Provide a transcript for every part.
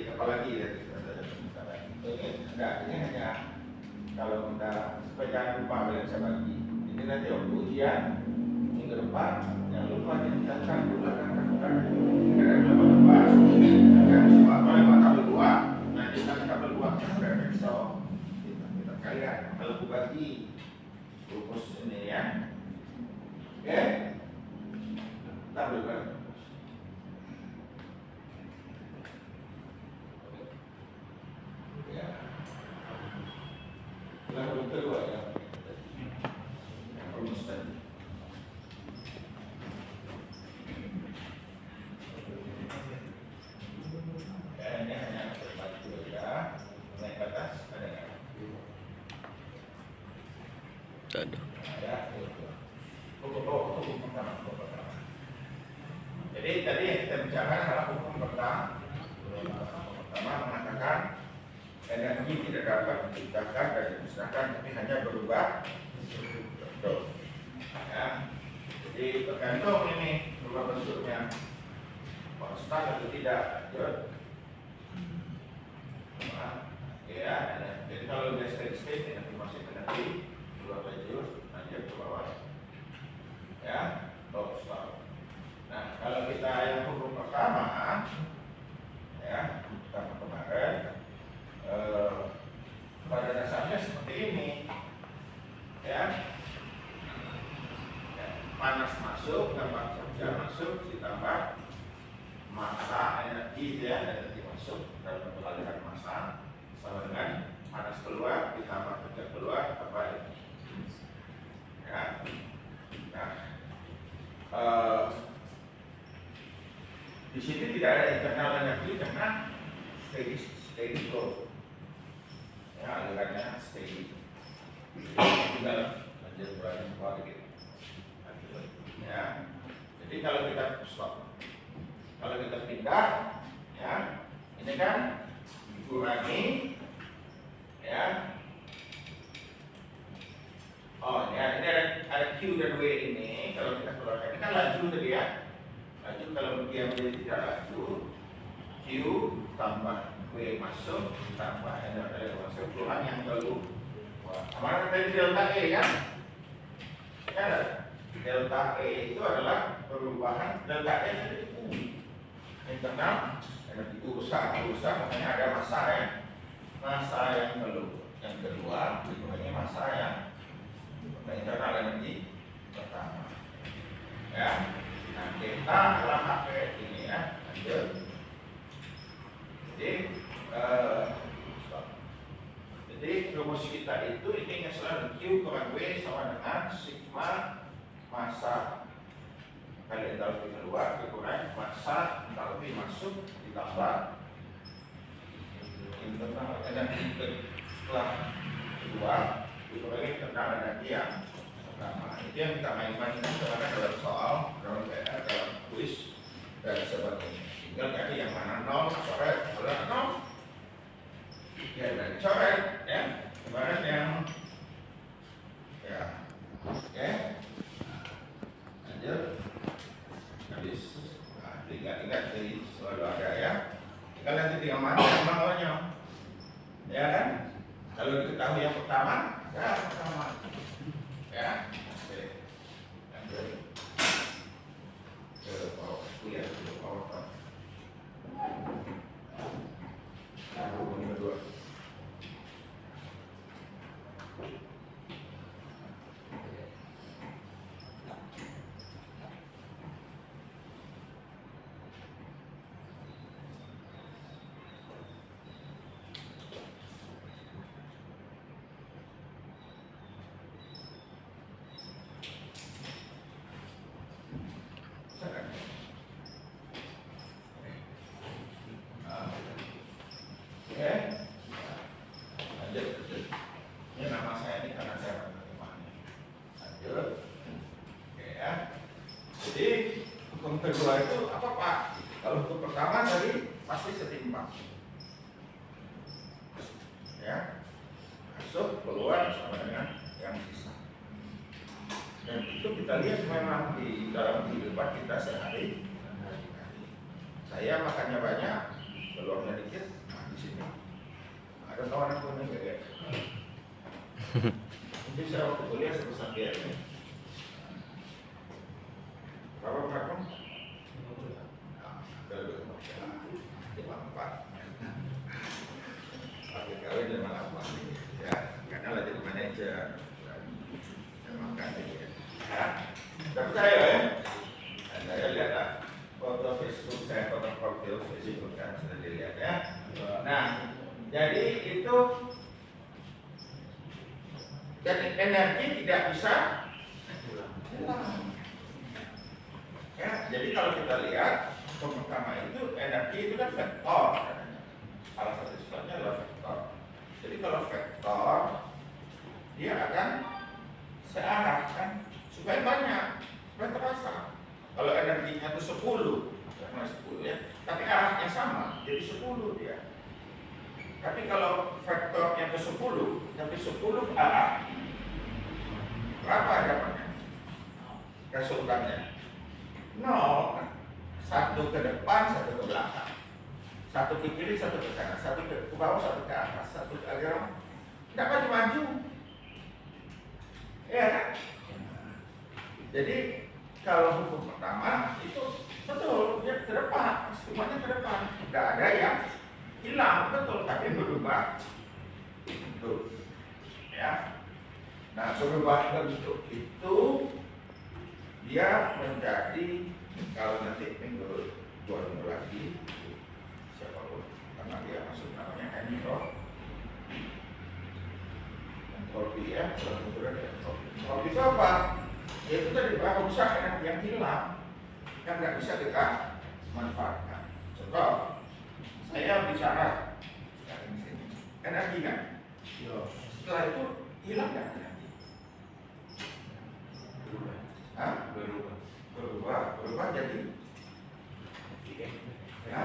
detik, apalagi ya ini hanya kalau kita supaya jangan lupa bila saya bagi. Ini nanti waktu ujian minggu depan jangan lupa dicatat belakang. Jangan lupa kalau tabel 2 nanti kita tabel 2 kan besok kita kalian kalau aku bagi rumus ini ya. Oke, tabel berapa? Ya, lalu kedua ya, yang rumus tadi. Ini hanya berbagi ya, naik ke atas ada nggak? Ada. Ya, hukum pertama. Jadi tadi yang kita bicarakan adalah hukum pertama. Pertama mengatakan energi tidak dapat diciptakan dan dimusnahkan, tapi hanya berubah bentuk. Ya, jadi tergantung ini berubah bentuknya konstan atau tidak. Lanjut. Ya, jadi kalau dia steady state energi masih energi dua baju lanjut ke bawah. Ya, stop. Nah, kalau kita yang hukum pertama, ya, pertama kemarin, pada dasarnya seperti ini, ya, panas masuk, tambah kerja masuk, ditambah massa energi, ya, energi masuk dalam bentuk aliran massa sama dengan panas keluar ditambah kerja keluar tambah energi. Ya, nah, di sini tidak ada internal energi karena steady flow. Ya, alirannya steady. Tinggal lanjut berani keluar gitu. Ya. Jadi kalau kita stop, kalau kita pindah, ya, ini kan dikurangi, ya. Oh, ya, ini ada Q dan W ini. Kalau kita keluarkan, ini kan laju tadi ya. Laju kalau dia menjadi tidak laju, Q tambah W masuk tambah energi masuk keluar yang keluar. Kemarin tadi delta E kan? Ya, delta E itu adalah perubahan delta E dari U internal energi usaha makanya ada massa ya, massa yang keluar. Yang kedua dikurangi massa yang internal energi pertama. Ya. Nah, kita adalah pakai ini ya, lanjut. Jadi rumus kita itu intinya selalu Q kurang W sama dengan sigma massa kali entalpi keluar dikurang massa entalpi masuk ditambah internal energi setelah keluar dikurangi internal energi yang pertama. Itu yang kita main-mainkan sekarang dalam soal, dalam PR, dalam kuis dan sebagainya. Tinggal tadi yang mana 0, coret, kalau 0 ya dan coret ya. Kemarin yang ya oke. Lanjut. Habis ingat jadi selalu ada ya. Tinggal nanti tinggal mana yang maunya. Ya kan? Kalau diketahui yang pertama, ya pertama. Ya. Oke. Lanjut. Ke bawah. Lihat ke bawah. Hukum kedua. Kedua itu apa Pak? Kalau untuk pertama tadi pasti setimpang. Ya, masuk keluar sama dengan yang sisa. Dan itu kita lihat memang di dalam kehidupan kita sehari-hari. Saya makannya banyak, keluarnya dikit. Mungkin saya waktu kuliah sebesar dia ini. Berapa? Kalau empat. Pakai kawin 58 ya, karena lah jadi manajer. Makanya ya. Tapi saya lihat lah foto Facebook saya, foto profil Facebook kan sudah dilihat ya. Nah, jadi itu jadi energi tidak bisa hilang. Ya, jadi kalau kita lihat pertama itu energi itu kan vektor. Salah satu sifatnya adalah vektor. Jadi kalau vektor dia akan searah kan supaya banyak, supaya terasa. Kalau energinya itu 10, karena 10 ya, tapi arahnya sama, jadi 10 dia. Tapi kalau vektornya ke 10, tapi 10 arah, berapa dapatnya? Resultannya 0, satu ke depan, satu ke belakang, satu ke kiri, satu ke kanan, satu ke bawah, satu ke atas, satu ke atas, tidak maju-maju. Ya kan? Jadi kalau hukum pertama itu betul, dia ke depan, semuanya ke depan, tidak ada yang hilang, betul, tapi berubah bentuk. Ya, nah berubah bentuk itu dia menjadi, kalau nanti minggu 2 minggu lagi siapapun, karena dia masuk namanya entropi ya, entropi itu apa? Itu tadi berapa besar energi yang hilang, yang nggak bisa kita manfaatkan. Contoh, saya bicara sekarang di sini, energi kan? Setelah itu hilang nggak energi? Berubah jadi ya,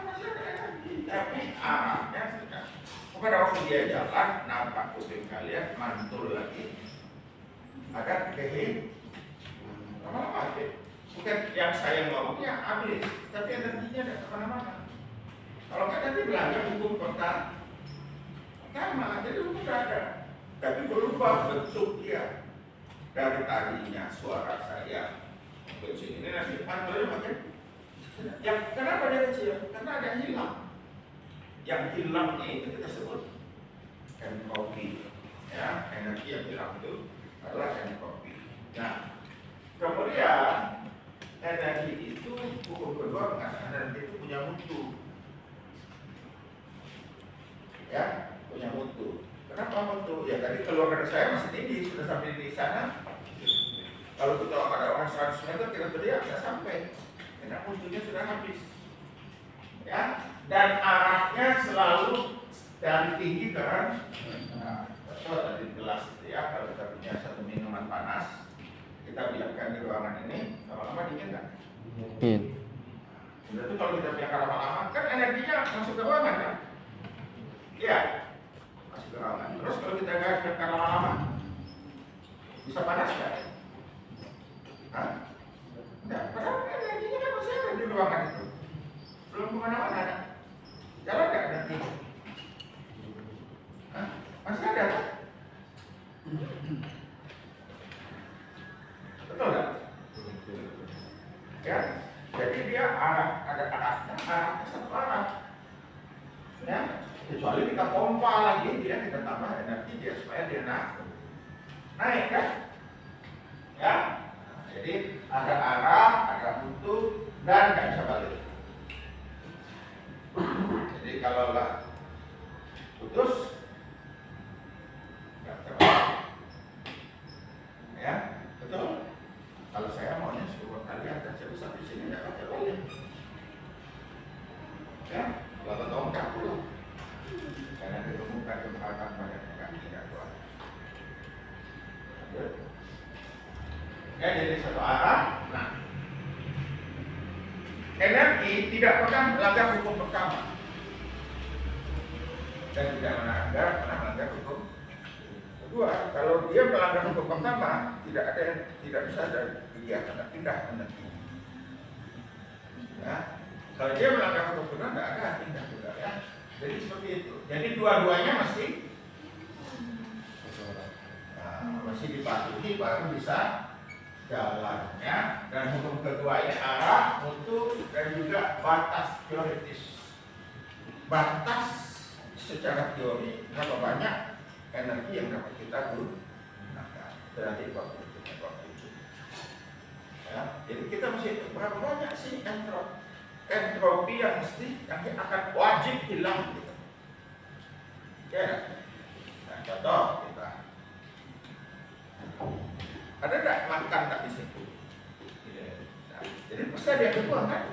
masih ada energi, tapi arahnya sudah. Pada waktu dia jalan, nampak kuping kalian mantul lagi, ada kehidupan. Lama-lama aja. Bukan yang saya ngomongnya habis, tapi energinya tidak kemana-mana. Kalau kan nanti belajar hukum pertama, jadi hukum ada, tapi berubah bentuk dia. Dari tadinya suara saya kecil ini nanti mantulnya makin. Yang kenapa dia kecil? Karena ada yang hilang. Yang hilangnya itu kita sebut entropi. Ya, energi yang hilang itu adalah entropi. Nah, kemudian energi itu hukum kedua mengatakan energi itu punya mutu. Ya, punya mutu. Kenapa mutu? Ya tadi keluarga saya masih tinggi, sudah sampai di sana. Kalau kita ada orang 100 meter kita teriak nggak sampai, karena mutunya sudah habis. Ya, dan arahnya selalu dari tinggi ke rendah. Betul tadi gelas itu ya, kalau kita punya satu minuman panas, kita biarkan di ruangan ini, lama-lama dingin kan? Dingin. Berarti kalau kita biarkan lama-lama, kan energinya masuk ke ruangan kan? Iya, masuk ke ruangan. Terus kalau kita biarkan lama-lama, bisa panas nggak? Enggak, padahal energinya kan masih ada di ruangan itu. Belum kemana-mana. Jalan nggak energinya? Masih ada kan? Betul nggak? Ya, jadi dia ada arahnya satu arah. Ya, kecuali kita pompa lagi, kita tambah energi dia supaya dia naik kan? Ya, jadi ada arah, ada mutu, dan nggak bisa balik. Jadi kalau lah putus, nggak bisa balik. Ya, betul. Kalau saya maunya 10 kali akan saya bisa di sini nggak pakai balik. Ya, 8 tahun nggak pulang. Karena ditemukan kebakaran pada kaki nggak kuat. Ya, jadi satu arah. Nah, energi tidak pernah melanggar hukum pertama dan tidak pernah melanggar hukum kedua. Kalau dia melanggar hukum pertama, tidak bisa ada kegiatan pindah energi. Ya, kalau dia melanggar hukum kedua, tidak ada pindah juga ya. Jadi seperti itu. Jadi dua-duanya mesti mesti dipatuhi baru bisa jalan ya. Dan hukum kedua ini arah, mutu, dan juga batas teoritis. Batas secara teori berapa banyak energi yang dapat kita gunakan. Berarti 27. Ya, jadi kita mesti berapa banyak sih entropi yang akan wajib hilang gitu. Ya. Nah, contoh kita ada tak makan tak di situ. Nah, jadi pasti ada yang kebuang kan?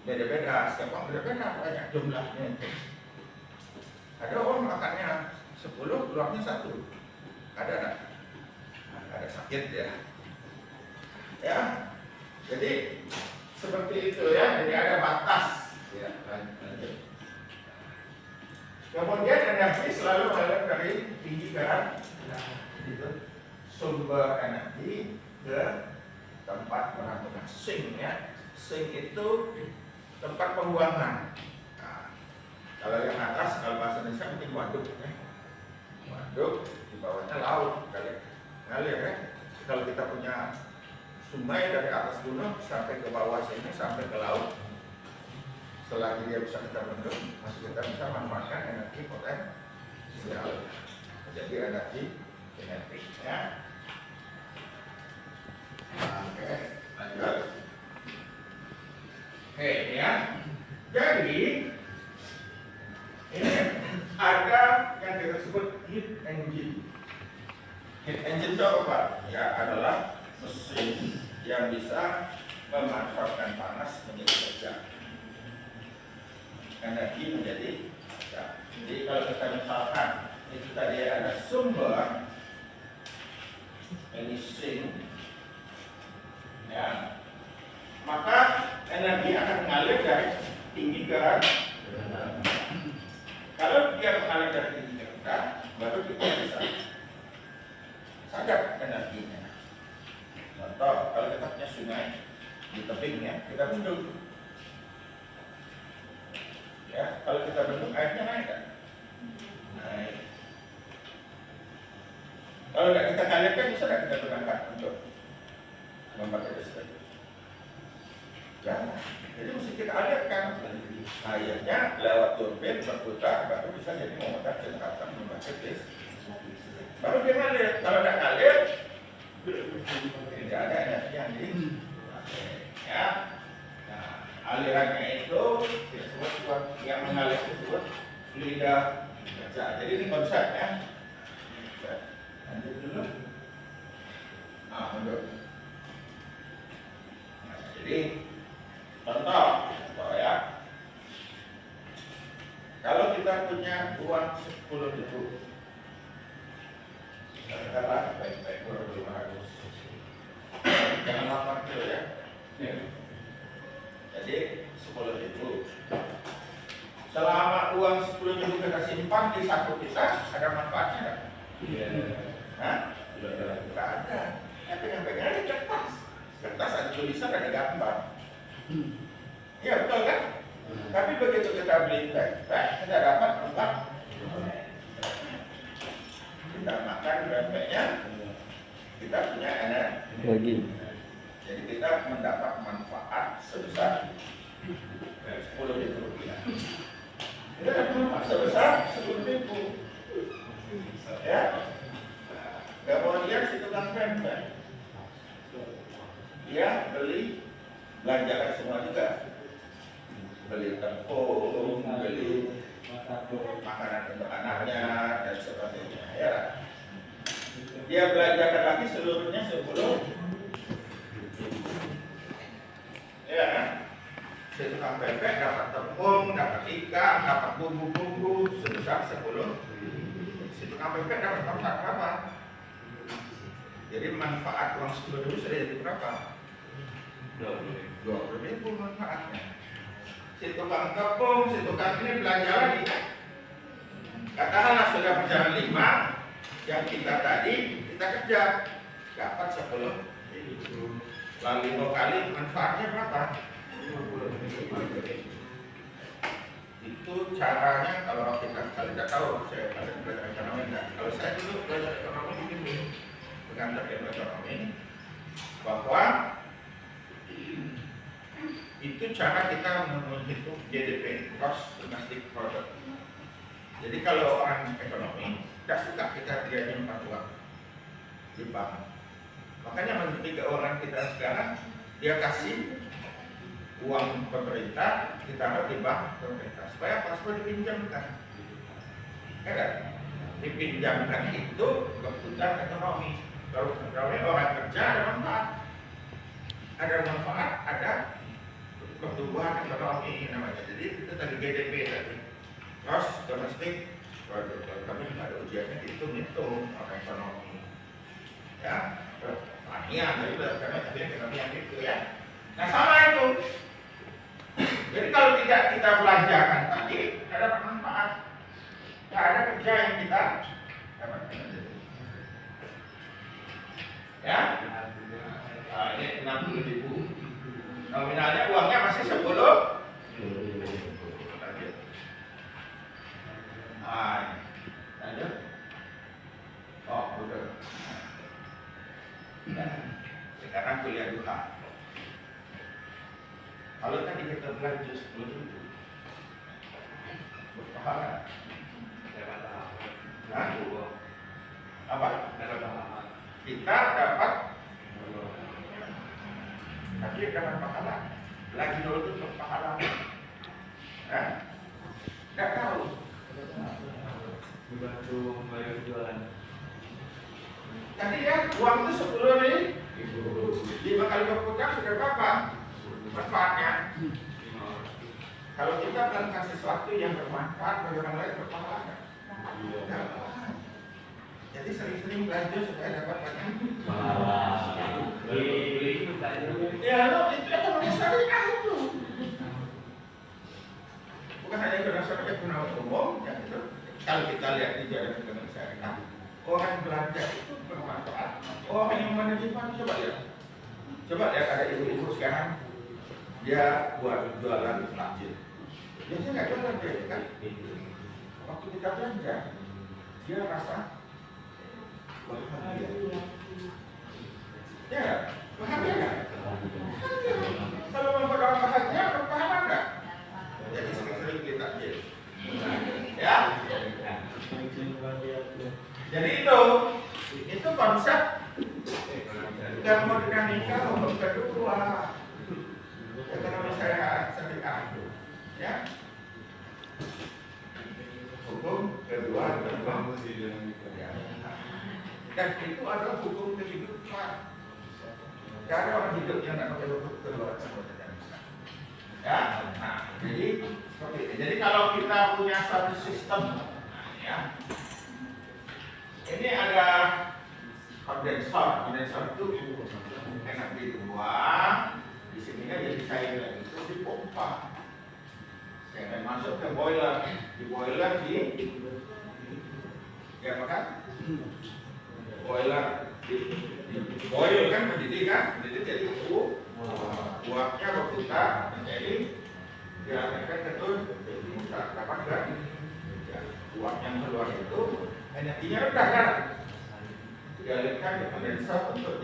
Beda-beda, setiap orang beda-beda banyak jumlahnya. Ada orang makannya 10, keluarnya 1. Ada tak? Nah, ada sakit ya. Ya, jadi seperti itu ya. Jadi ada batas. Ya, lanjut. Kemudian energi selalu mengalir dari tinggi ke rendah. Gitu. Sumber energi ke tempat penampungan sink ya. Sink itu tempat pembuangan. Nah, kalau yang atas, kalau bahasa Indonesia mungkin waduk ya. Waduk, di bawahnya laut kali ngalir ya. Kalau kita punya sungai dari atas gunung sampai ke bawah sini sampai ke laut, selagi dia bisa kita bentuk, masih kita bisa manfaatkan energi potensial. Jadi energi kinetik ya. Oke, lanjut. Oke ya. Jadi ini ada yang kita sebut heat engine. Heat engine itu apa? Ya adalah mesin yang bisa memanfaatkan panas menjadi kerja, energi menjadi kerja. Jadi kalau kita misalkan itu tadi ada sumber ini sink ya, maka energi akan mengalir dari tinggi ke rendah. Kalau dia mengalir dari tinggi ke rendah, baru kita bisa sadar energinya. Contoh, kalau kita punya sungai di tebingnya, kita bendung. Ya, kalau kita bendung, airnya naik kan? Naik. Kalau tidak kita kalirkan, bisa tidak kita gunakan untuk memakai listrik? Ya, jadi mesti kita alirkan. Airnya lewat turbin berputar, baru bisa jadi memutar generator membangkit listrik. Baru dia ngalir. Kalau tidak ngalir, tidak ada energi yang ya. Nah, alirannya itu disebut yang mengalir disebut fluida kerja. Jadi ini konsepnya. Lanjut dulu. Nah, mundur. Nah, jadi contoh ya. Kalau kita punya uang 10.000, katakanlah baik-baik 2.500. Jangan lapar dulu ya. Jadi 10.000. Selama uang 10.000 kita simpan di saku kita, ada manfaatnya nggak? Hah? Tidak ada. Tapi yang pegang ini kertas. Kertas ada tulisan, ada gambar. Iya betul kan? Tapi begitu kita beli baik-baik, kita dapat tempat. Kita makan baik-baiknya, kita punya energi. Jadi kita mendapat manfaat sebesar 10.000 rupiah. Kita dapat manfaat sebesar 10.000. Ya. Kemudian si tukang pempek, dia beli belanjakan semua juga. Beli tepung, beli makanan untuk anaknya dan sebagainya. Ya. Dia belanjakan lagi seluruhnya 10. Ya, si tukang pempek dapat tepung, dapat ikan, dapat bumbu-bumbu sebesar 10. Si tukang pempek dapat manfaat berapa? Jadi manfaat uang 10.000 sudah jadi berapa? 20.000 manfaatnya. Si tukang tepung, si tukang ini belanja lagi. Katakanlah sudah berjalan 5, yang kita tadi kita kerja dapat 10. Lalu 5 kali manfaatnya berapa? 50.000. Itu caranya kalau kita tidak tahu, saya belajar ekonomi enggak. Kalau saya dulu belajar ekonomi begini, pengantar ilmu ekonomi, bahwa itu cara kita menghitung GDP, Gross Domestic Product. Jadi kalau orang ekonomi tidak suka kita dia nyimpan uang di bank. Makanya menteri keuangan kita sekarang dia kasih uang pemerintah ditaruh di bank pemerintah supaya pas dipinjamkan, ya kan? Dipinjamkan itu kebutuhan ekonomi. Kalau orang kerja ada manfaat, ada pertumbuhan ekonomi namanya. Jadi itu tadi GDP tadi, Gross Domestic Product. Kami ada ujiannya hitung orang ekonomi, ya. Pertanian tadi karena ekonomi yang itu ya. Nah sama itu. Jadi kalau tidak kita belanjakan tadi, tidak ada manfaat, tidak ada kerja yang kita dapatkan. Ya, nah, ini 60.000. Nominalnya uangnya masih 10. Nah, lanjut. Oh, udah. Nah, sekarang kuliah duha. Kalau tadi kita belanja 10.000 berpahala. Nah, apa? Kita dapat tapi dapat pahala. Lagi dulu itu berpahala. Nah, tidak tahu. Dibantu bayar jualan. Tadi ya uang itu 10.000. 5 kali berputar sudah berapa? Manfaatnya. Kalau kita melakukan sesuatu yang bermanfaat bagi orang lain, berpahala nggak? Jadi sering-sering belanja supaya dapat banyak pahala. Ya, itu ekonomi syariah itu. Bukan hanya berdasarkan ekonomi umum, ya itu. Kalau kita lihat di jalan ekonomi syariah, orang belanja itu bermanfaat. Orang yang menerima, coba lihat ada ibu-ibu sekarang. Dia buat jualan takjil. Biasanya nggak jualan dia kan? Waktu kita belanja, dia rasa bahagia. Ya, bahagia nggak? Kalau membuat orang bahagia, berpahala nggak? Jadi sering-sering beli takjil. Ya. Jadi itu konsep termodinamika umum kedua. Ekonomi syariah, ya. Hukum kedua, ya. Dan itu adalah hukum kehidupan. Tidak ada orang hidup yang tidak pakai hukum kedua. Ya, nah, jadi seperti ini. Jadi kalau kita punya satu sistem, ya, ini ada kondensor itu energi dibuang. Di sini kan jadi cair lagi itu dipompa, ya kan masuk ke boiler, di boiler ya makan boiler di boil kan mendidih jadi uapnya berputar menjadi dialirkan ke mutar dapat kan ya, uap yang keluar itu energinya rendah kan dialirkan ke kondensor untuk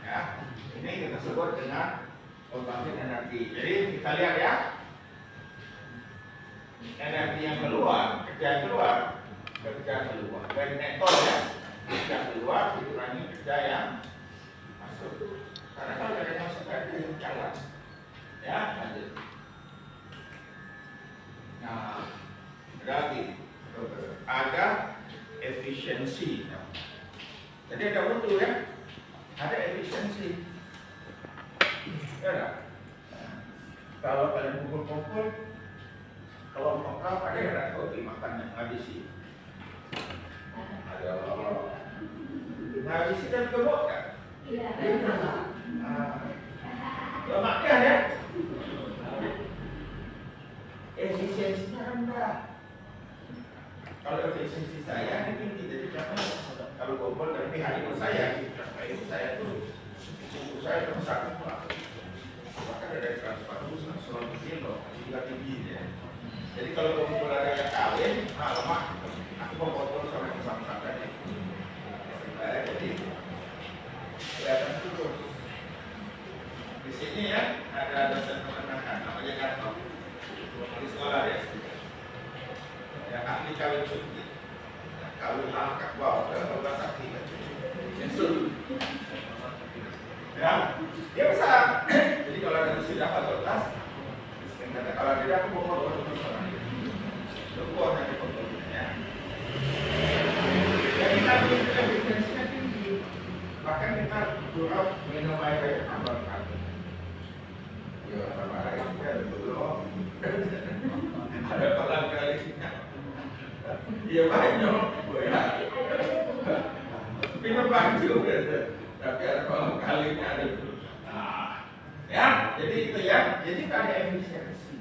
ya ini kita sebut dengan pembangkit energi. Jadi kita lihat ya, energi yang keluar, kerja keluar, dari netol ya, kerja keluar dikurangi kerja yang masuk. Karena kalau ada yang masuk kerja yang jalan, ya lanjut. Nah, lagi ada efisiensi. Jadi ada mutu ya, ada efisiensi. Ya, kalau kalian kumpul-kumpul, kalau mau ada yang nggak tahu makan yang habisi. Ada habisi dan gemuk kan? Iya. Lemaknya ya, efisiensinya rendah. Kalau efisiensi saya ini tinggi, jadi jangan kalau kumpul dari pihak ibu saya tuh saya itu satu bahkan dari 140 kilo juga tinggi ya. Jadi kalau kumpul ada yang kawin, lama aku mau potong sama sama tadi. Jadi kelihatan terus. Di sini ya ada dosen peternakan namanya Karno di sekolah ya. Ya ahli kawin suci. Kawin langkah bawa ke rumah sakit. Ya, dia bisa. Jadi kalau ada sudah fakultas, kalau tidak aku mau potong sama. Lupa nanti potongnya. Jadi kita efisiensinya tinggi. Bahkan kita curang minum air tambah kali. Ya tambah air ada belum. Ada kolam kalinya. Iya banyak. Minum baju tapi ada kolam kalinya ada. Nah, ya, jadi itu ya. Jadi ada efisiensi.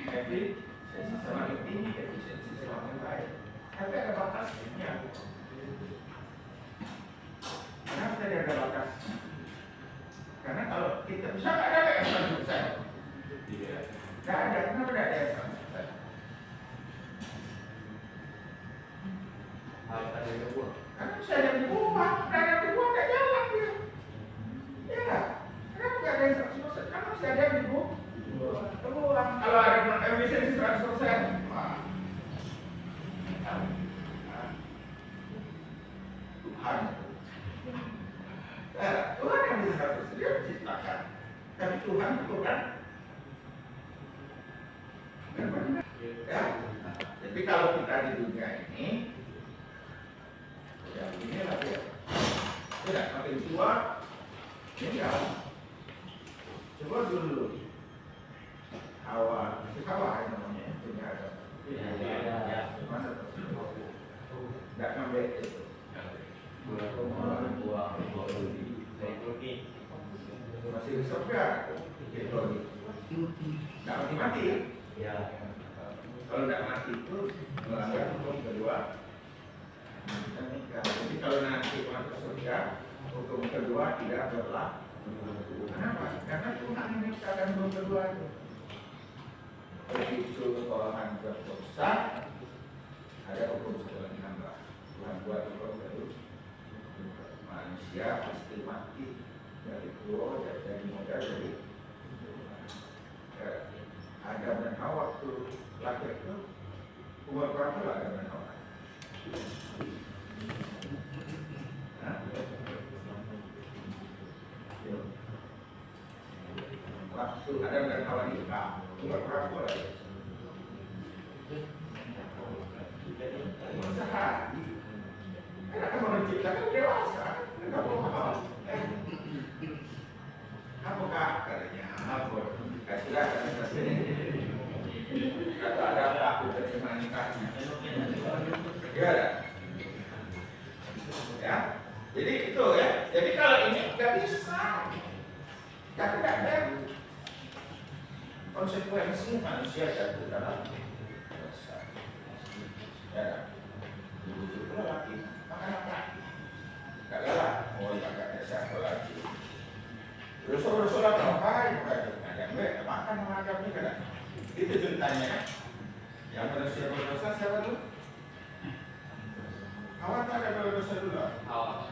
Efisiensi semakin tinggi, efisiensi semakin baik. Tapi ada batasnya. Kenapa tadi ada batasnya? Karena kalau kita bisa nggak ada yang 100%. Nggak ada, kenapa nggak ada yang 100%? Harus ada yang dibuang. Karena bisa ada yang dibuang, nggak ada yang dibuang nggak jalan dia. Ya, kenapa nggak ada yang 100%? Karena masih ada yang dibuang. Kalau ada efisiensi 100%, Tuhan. Tuhan yang bisa 100%, dia menciptakan. Tapi Tuhan itu kan ya. Jadi kalau kita di dunia ini, ya inilah dia. Tidak makin tua, ya. Coba dulu. Hawa, si Hawa namanya punya ada. Ya. Mana tuh? Tidak ngambil itu. Masih di surga, gitu. Tidak mati-mati. Ya. Kalau tidak mati itu melanggar hukum kedua. Jadi kalau nanti masuk surga, hukum kedua tidak berlaku. Kenapa? Karena Tuhan yang menciptakan hukum kedua itu. Begitu orang berdosa, ada hukum setelah 16. Tuhan buat hukum baru. Manusia pasti mati dari tua, dari muda, dari Adam dan Hawa itu lahir itu umur berapa lah Adam dan Hawa? Waktu Adam dan Hawa nikah umur berapa lah? Umur sehari. Kenapa menciptakan dewasa? Kenapa mahal? Apakah katanya? Apa? Sudah kata ada aku terima nikahnya. Ya, ya. Jadi itu ya. Jadi kalau ini nggak bisa. Tapi tidak ada konsekuensi manusia jatuh dalam dosa. Ya. Dibujuk pula lagi, makan apa? Gak galak, mau ibadah siapa lagi? Dosa-dosa ngapain? Ada makan macam ini kan? Itu ceritanya. Yang manusia berdosa siapa dulu? Hawa tak ada berdosa dulu? Hawa,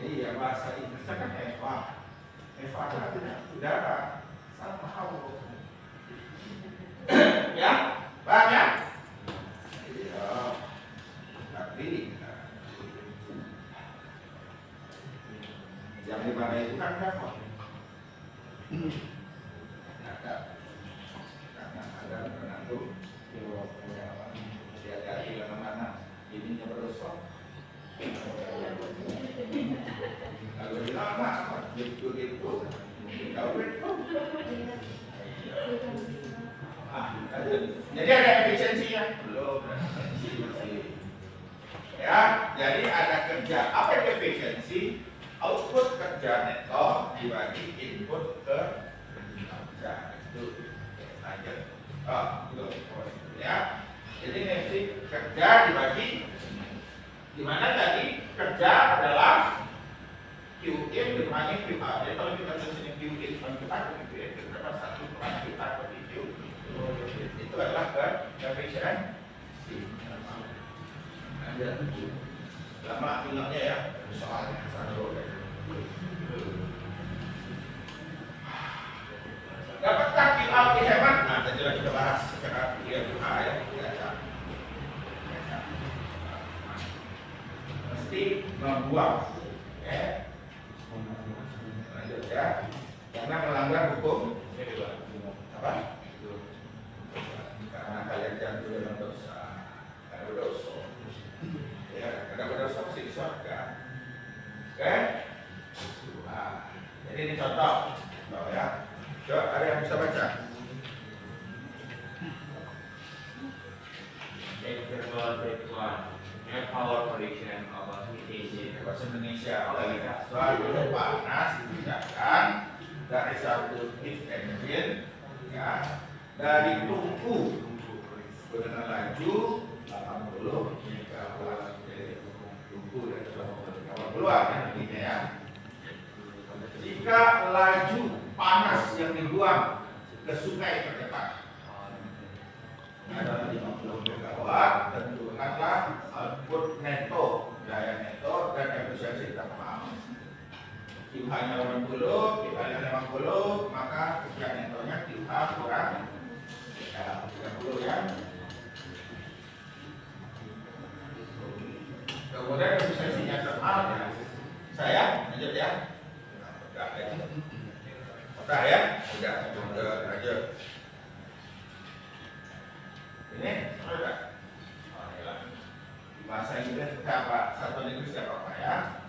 iya bahasa Inggrisnya kan Eva. Eva artinya udara sama Hawa. Ya, paham ya? Iya. Tapi yang di mana itu kan Eva. Ada menantu dia dari mana ininya berdosa. Kalau lama itu kawin. Jadi ada efisiensinya belum. Ya, jadi ada kerja. Apa itu efisiensi? Output kerja neto dibagi input ke kerja itu aja. Belum. Ya, jadi efisiensi kerja dibagi di mana tadi kerja adalah QN dengan QA. Jadi kalau kita tulisnya QN dengan QA, itu adalah satu kurang QA per Q. Itu adalah efisiensi. Lama ingatnya ya soalnya dapatkah QA lebih hemat? Nah, tadi kita bahas secara QA ya. Mesti membuang, ya. Lanjut ya. Karena melanggar hukum apa? Karena kalian jangan dalam dosa, karena berdosa. Ya, karena berdosa pasti di surga. Oke? Nah, jadi ini contoh, ya. Coba ada yang bisa baca? Example take one. Air power prediction about heat engine. Bahasa Indonesia, suatu panas dipindahkan dari satu heat engine, ya, dari tungku dengan laju 80 hingga tungku dari 80-an intinya ya. Jika laju panas yang dibuang ke sungai terdekat adalah 50 megawatt, tentukanlah output neto, daya neto dan efisiensi termal. QH nya 80, QH nya 50, maka kerja netonya QH kurang ya, 30 ya. Kemudian efisiensinya termal ya. Saya lanjut ya. Udah ya, udah lanjut. Ini sudah. Bahasa Inggris apa? Satu Inggris apa Pak ya?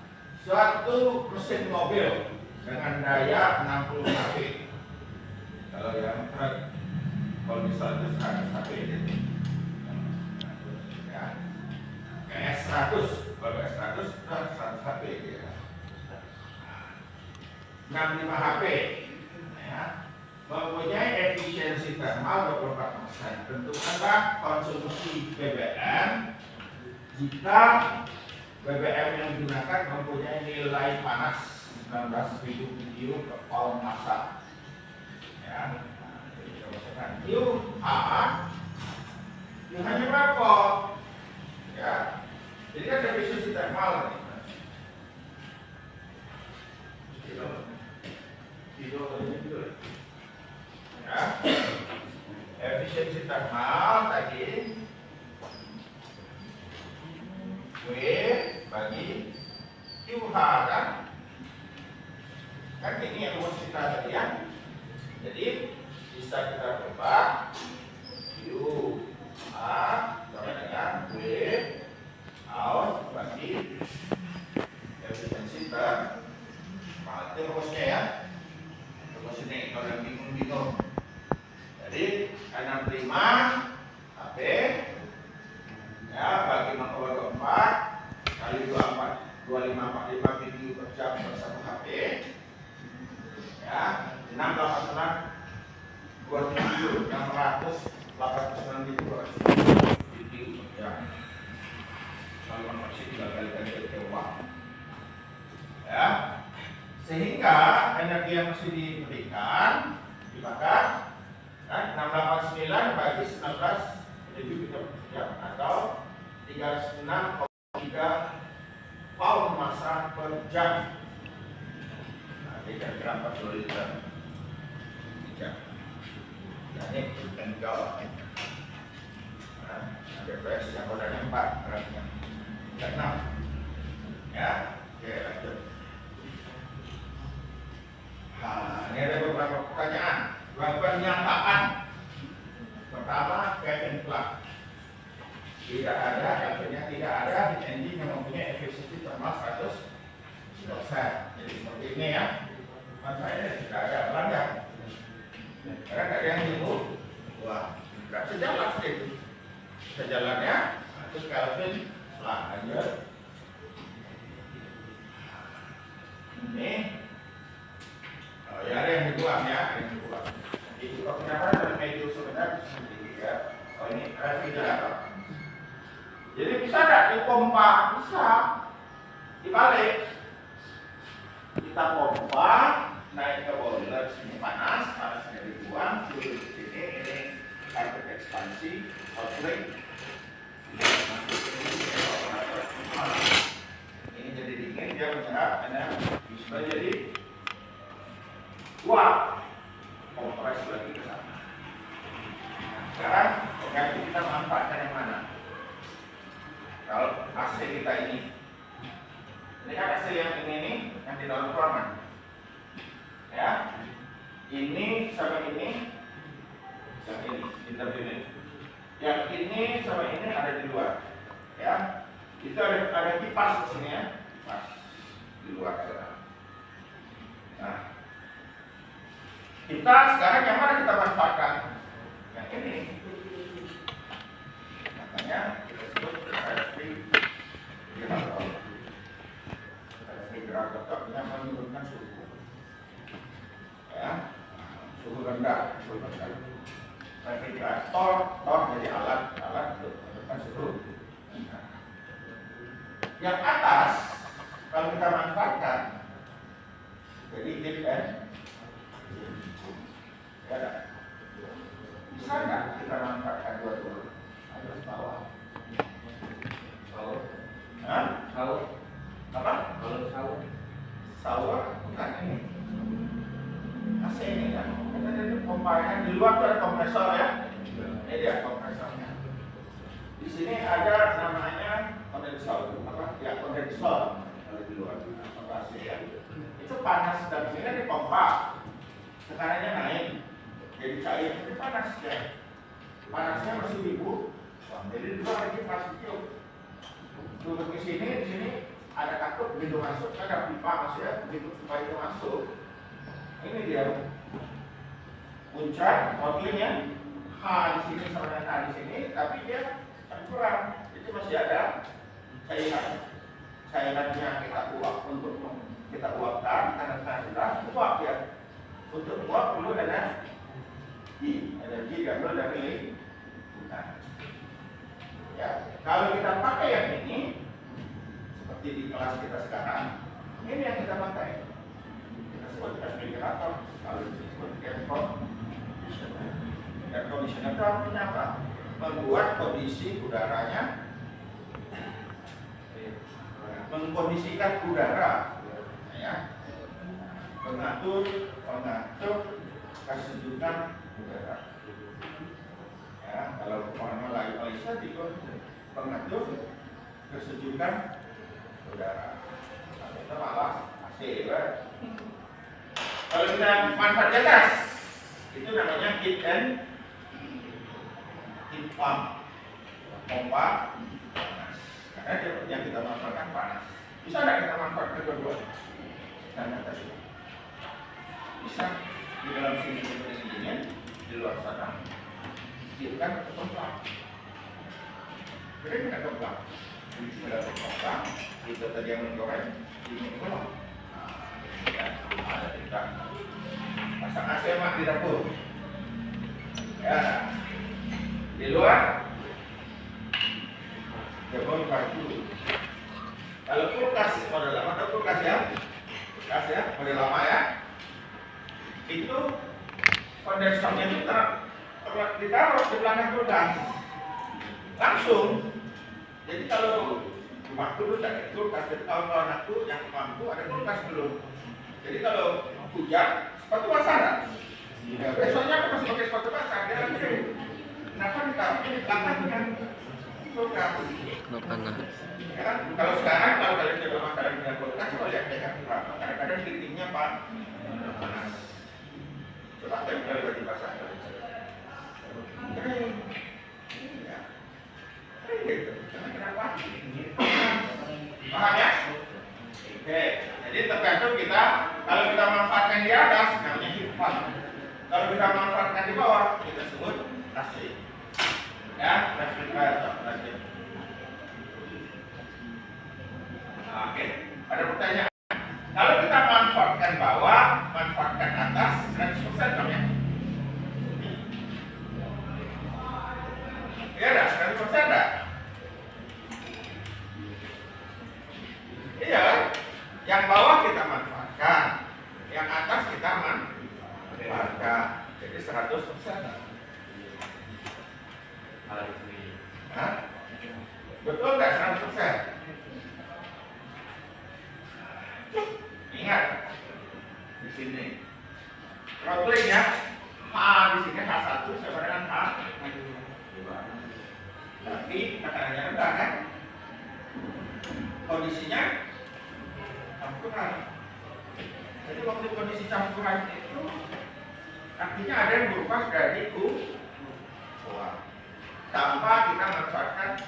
Suatu mesin mobil dengan daya 60 HP. Kalau yang truk, kalau misal itu 100 HP gitu. Ya. S100, kalau S100 100 HP ya. 65 HP ya. Mempunyai efisiensi termal 24%. Tentukanlah konsumsi BBM jika BBM yang digunakan mempunyai nilai panas 19.000 BTU per pound massa. Ya, hanya berapa? Ya, jadi kan efisiensi termal. Ya, efisiensi termal tadi W bagi QH kan ini yang rumus kita tadi ya. Jadi bisa kita ubah QH sama dengan W out bagi efisiensi termal. Itu rumusnya ya. Rumus ini kalau yang bingung-bingung. Jadi 65 HP ya bagi 0,24 kali 2545 BTU per jam per 1 HP ya 686 BTU per jam. Kalau konversi tinggal kalikan ke uang ya, sehingga energi yang mesti diberikan dibakar 689 bagi 19 per jam atau 36,3 pound massa per jam. Nah, ini kira-kira 40 liter jam. Nah, ini chemical. Nah, BPS yang kodenya 4 beratnya 6 ya. Oke, lanjut. Nah, ini ada beberapa pertanyaan. Pernyataan pertama, Kevin Clark. Tidak ada, artinya tidak ada heat engine yang mempunyai efisiensi termal 100%. Jadi seperti ini ya. Makanya tidak ada pelanggan. Karena tidak ada yang bingung. Wah, tidak sejalan gitu. Sejalannya, itu Kelvin lah aja. Ini, oh ya ada yang dibuang ya, ada yang dibuang. Itu kenapa dari medio sebenarnya sendiri ya. Oh ini refrigerator. Jadi bisa tidak dipompa? Bisa. Dibalik. kita pompa naik ke boiler, sini panas, panasnya dibuang, turun ke sini, ini karpet ekspansi, outlet. Ini jadi dingin, dia menyerap, bisa jadi uap, kompres lagi ke sana. Nah, sekarang ganti kita manfaatkan yang mana? Kalau AC kita ini kan AC yang ini nih, yang di dalam ruangan. Ya, ini sama ini, yang ini, interview. Yang ini sama ini ada di luar. Ya, itu ada kipas di sini ya, kipas di luar sana. Nah, kita sekarang yang mana kita manfaatkan? Yang ini. Makanya kita sebut refrigerator. Refrigerator yang menurunkan suhu. Ya, suhu rendah. Refrigerator jadi alat untuk menentukan suhu. Nah, yang atas kalau kita manfaatkan jadi deep end, ya, bisa nggak kita manfaatkan dua-dua? Atas bawah. Sawah. Apa? Kalau sawah bukan ini. AC ini kan, kita ada pompanya di luar tuh ada kompresor ya. Ini dia kompresornya. Di sini ada namanya kondensor, apa? Ya kondensor kalau di luar, apa AC ya. Itu panas dari sini dipompa, tekanannya naik, jadi cair, itu panas ya. Panasnya masih jadi di luar lagi pas tiup. Turun ke sini, di sini ada katup, begitu masuk, ada pipa masuk ya, begitu pipa itu masuk. Ini dia puncak outlingnya H di sini sama dengan H di sini, tapi dia kurang. Itu masih ada cairannya kita uap untuk kita uapkan karena sudah uap ya. Untuk uap perlu ada energi dan perlu dari bukan. Ya, kalau kita pakai yang ini seperti di kelas kita sekarang, ini yang kita pakai. Kita sebut refrigerator, kalau disebut air conditioner. Air conditioner itu artinya apa? Membuat kondisi udaranya, mengkondisikan udara, ya, mengatur kesejukan udara. Ya, kalau kemana lagi Malaysia itu mengatur kesejukan udara. Itu malah AC, ya. Kalau kita manfaatkan gas, itu namanya heat pump, pompa panas. Karena yang kita manfaatkan panas. Bisa nggak kita manfaatkan kedua-duanya? Bisa. Di dalam sini dingin, di luar sana kan kembang. Jadi kita kembang. Di sini ada kembang. Itu tadi yang menggoreng. Ini kembang. Ya, ada kita pasang AC mak di dapur. Ya, di luar jebol baju. Kalau kulkas model lama, atau kulkas ya, model lama ya, itu kondensornya itu ditaruh di belakang kulkas langsung. Jadi kalau rumahku dulu tak kulkas, jadi kawan-kawan aku yang mampu ada kulkas belum. Jadi kalau hujan, sepatu basah kan? Ya, besoknya aku masih pakai sepatu basah. Dia lagi, kenapa ditaruh di belakang dengan kulkas? Ya kan? Kalau sekarang, kalau kalian coba makanan dengan kulkas, coba lihat ya kan? Kadang-kadang dindingnya panas. Coba tempel baju basah. Kering. Ya. Kering gitu. Kenapa? Paham ya? Oke. Jadi tergantung kita, kalau kita manfaatkan di atas, namanya heat pump. Kalau kita manfaatkan di bawah, kita sebut AC. Ya, refrigerator. Oke. Ada pertanyaan? Kalau kita manfaatkan bawah, manfaatkan atas, 100% dong ya? Iya dah, 100% dah? Iya kan? Yang bawah kita manfaatkan. Ingat di sini throttling-nya H di sini H1 sama dengan H2. Tapi tekanannya rendah kan? Kondisinya campuran. Jadi waktu kondisi campuran itu artinya ada yang berubah dari kuat tanpa kita manfaatkan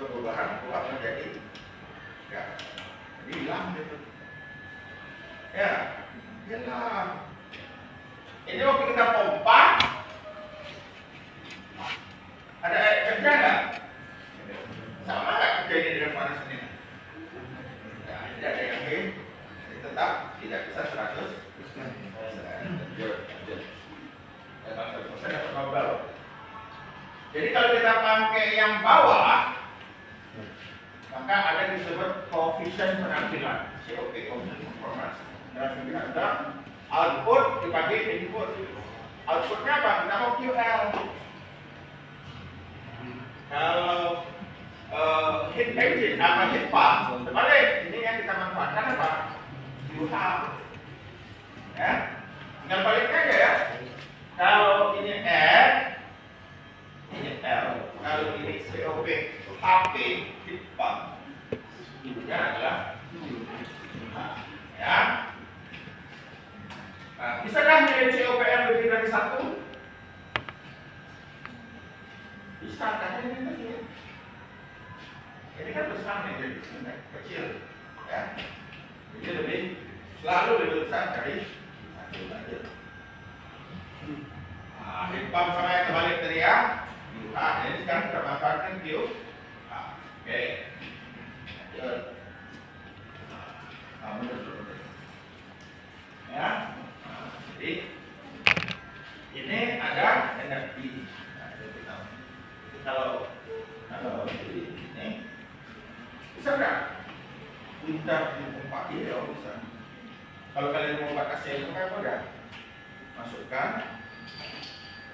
perubahan kuat menjadi gas. Jadi hilang gitu. Ya, hilang. Ini waktu kita pompa ada kerja nggak? Sama nggak kerja ini dengan panas ini? Nah, tidak ada yang lain. Tetap tidak bisa 100%. Jadi kalau kita pakai yang bawah, maka ada disebut koefisien penampilan COP, koefisien performance. Dan ada output dibagi input. Outputnya apa? Kita mau QL. Kalau heat engine apa heat pump, terbalik. Ini yang kita manfaatkan apa? QH. Ya, tinggal baliknya aja ya. Kalau ini R, ini L. Kalau ini COP, HP, heat pump. Ini adalah ya. Nah, bisakah nilai COPR lebih dari 1? Bisa, karena ini kecil. Ini kan besar nih, jadi kecil, ya. Jadi lebih selalu lebih besar dari 1. Nah, heat pump sama yang terbalik tadi ya. Nah, ini sekarang kita manfaatkan Q. Oke. Lanjut. Ya. Jadi ini ada energi. Kalau ini bisa nggak? Pintar pompa ya bisa. Kalau kalian mau pakai AC itu kan udah masukkan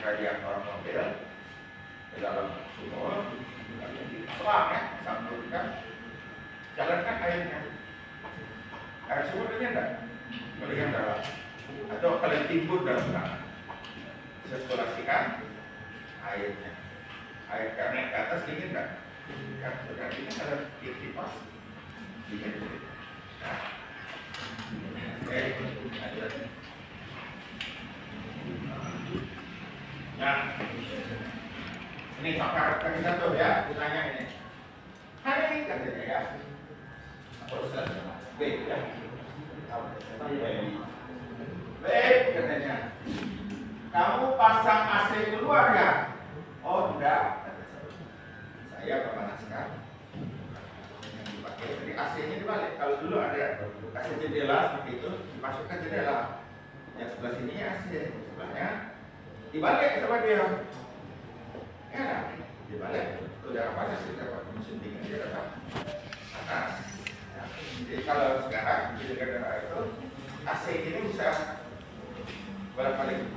radiator mobil ke dalam sumur, selang ya, sambungkan, jalankan airnya. Air sumur ini enggak? Kalian dalam atau kalian timbun dalam tanah, sirkulasikan airnya. Air karena ke atas dingin enggak? Kan sudah dingin ada kipas dingin. Nah, oke, lanjut. Nah, ini pakar kita tuh ya, ditanya ini. Hai katanya ya. Proses B ya. Baik katanya. Kamu pasang AC keluar ya? Oh tidak. Saya memanaskan. Yang dipakai jadi AC-nya dibalik. Kalau dulu ada AC jendela seperti itu, dimasukkan jendela. Yang sebelah sini AC, sebelahnya dibalik sama dia. Ya, dibalik. Udara panas kita dapat musim dingin dia dapat panas. Ya. Jadi kalau sekarang di negara itu AC ini bisa bolak-balik.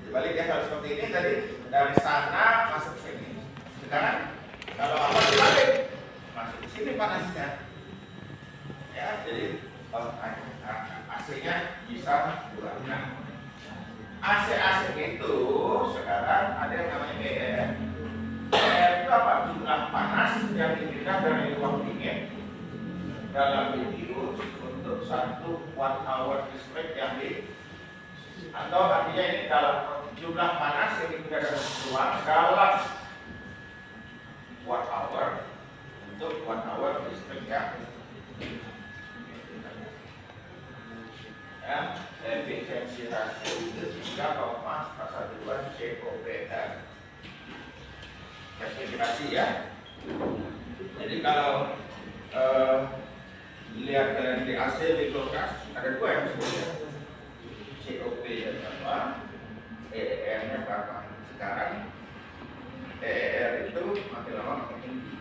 Dibalik ya, kalau seperti ini tadi dari sana masuk sini. Sekarang kalau apa dibalik masuk ke sini panasnya. Ya, jadi AC-nya bisa dua. Nah, AC itu sekarang ada yang namanya ER. ER itu apa? Jumlah panas yang dipindah dari ruang dingin dalam radius untuk 1 watt-hour listrik yang di, atau artinya ini dalam jumlah panas yang dipindah dari ruang dalam watt-hour untuk watt-hour listrik yang ya, efisiensi rasio itu 3,12 COPR. Spesifikasi ya. Jadi kalau lihat dari AC di kulkas ada dua yang sebutnya COP ya berapa, EER-nya berapa. Sekarang EER itu makin lama makin tinggi.